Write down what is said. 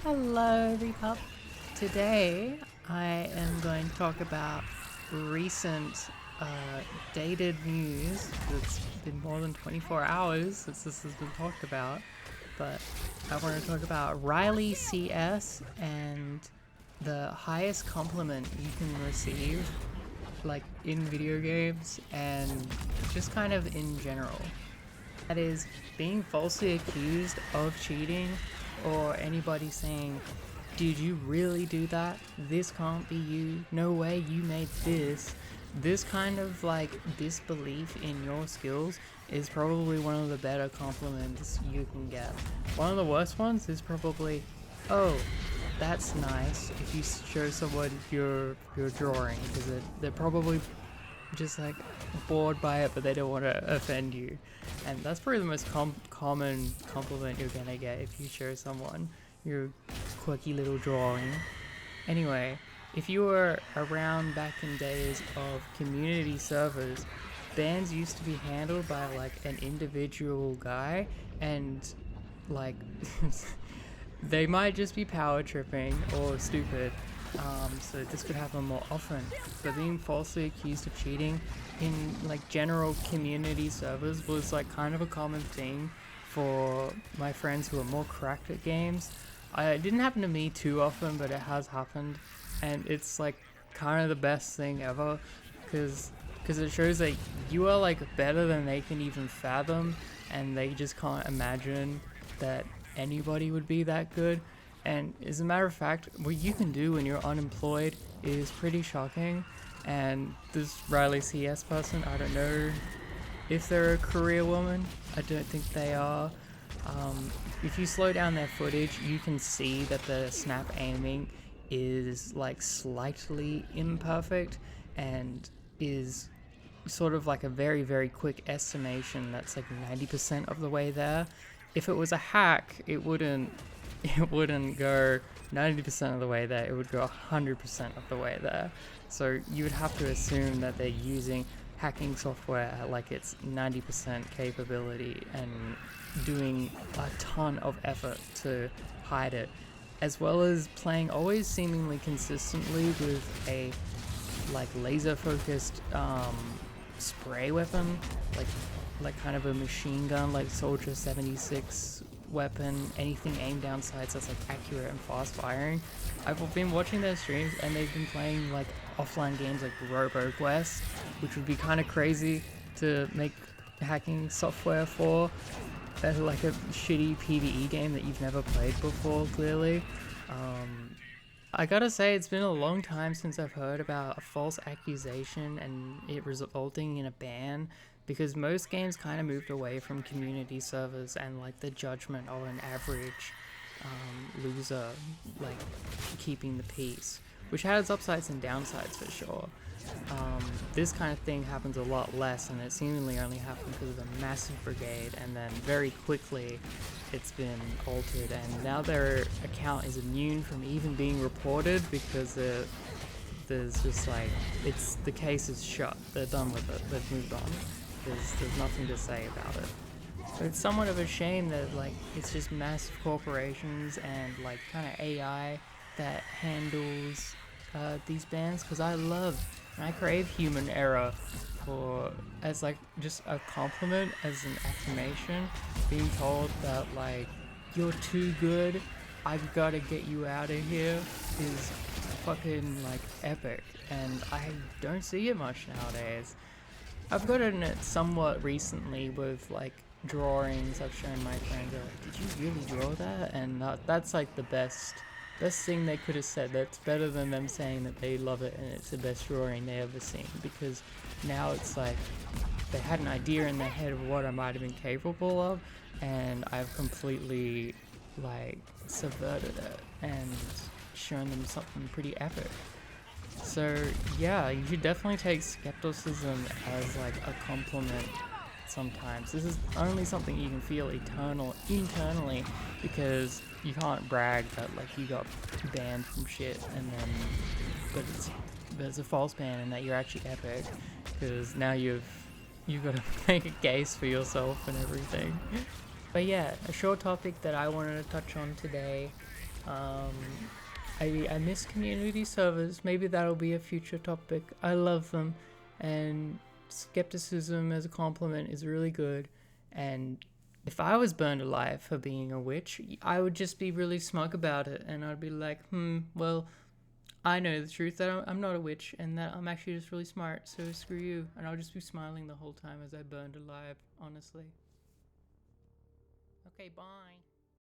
Hello, Repup. Today I am going to talk about recent dated news. It's been more than 24 hours since this has been talked about, but I want to talk about RileyCS and the highest compliment you can receive, like in video games and just kind of in general. That is being falsely accused of cheating, or anybody saying, did you really do that? This can't be you. No way you made this. This kind of like disbelief in your skills is probably one of the better compliments you can get. One of the worst ones is probably, oh, that's nice, if you show someone your drawing, because they're probably just like bored by it, but they don't want to offend you. And that's probably the most common compliment you're gonna get if you show someone your quirky little drawing. Anyway, if you were around back in days of community servers, bans used to be handled by like an individual guy, and like they might just be power tripping or stupid. So this could happen more often. But being falsely accused of cheating in like general community servers was like kind of a common thing for my friends who are more cracked at games. It didn't happen to me too often, but it has happened, and it's like kind of the best thing ever, because it shows that you are like better than they can even fathom, and they just can't imagine that anybody would be that good. And as a matter of fact, what you can do when you're unemployed is pretty shocking. And this RileyCS person, I don't know if they're a career woman. I don't think they are. If you slow down their footage, you can see that the snap aiming is like slightly imperfect and is sort of like a very, very quick estimation that's like 90% of the way there. If it was a hack, it wouldn't go 90% of the way there, it would go 100% of the way there. So you would have to assume that they're using hacking software at like its 90% capability and doing a ton of effort to hide it, as well as playing always seemingly consistently with a like laser focused spray weapon, like kind of a machine gun, like Soldier 76 weapon, anything aimed down sights that's like accurate and fast firing. I've been watching their streams and they've been playing like offline games like RoboQuest, which would be kind of crazy to make hacking software for, as like a shitty PvE game that you've never played before, clearly. I gotta say, it's been a long time since I've heard about a false accusation and it resulting in a ban, because most games kind of moved away from community servers and like the judgment of an average loser, like keeping the peace, which has upsides and downsides for sure. This kind of thing happens a lot less, and it seemingly only happened because of a massive brigade, and then very quickly it's been altered, and now their account is immune from even being reported because there's just like, the case is shut, they're done with it, they've moved on. There's nothing to say about it. But it's somewhat of a shame that like it's just massive corporations and like kind of AI that handles these bans, because I love and I crave human error for as like just a compliment, as an affirmation. Being told that like you're too good, I've got to get you out of here is fucking like epic, and I don't see it much nowadays. I've gotten it somewhat recently with like drawings. I've shown my friends, like, did you really draw that? And that's like the best thing they could have said. That's better than them saying that they love it and it's the best drawing they ever seen, because now it's like they had an idea in their head of what I might have been capable of, and I've completely like subverted it and shown them something pretty epic. So yeah, you should definitely take skepticism as like a compliment sometimes. This is only something you can feel internally, because you can't brag that like you got banned from shit and then but it's a false ban, and that you're actually epic, because now you've got to make a case for yourself and everything. But yeah, a short topic that I wanted to touch on today I miss community servers. Maybe that'll be a future topic. I love them, and skepticism as a compliment is really good. And if I was burned alive for being a witch, I would just be really smug about it, and I'd be like, well, I know the truth that I'm not a witch, and that I'm actually just really smart, so screw you. And I'll just be smiling the whole time as I burned alive, honestly. Okay, bye.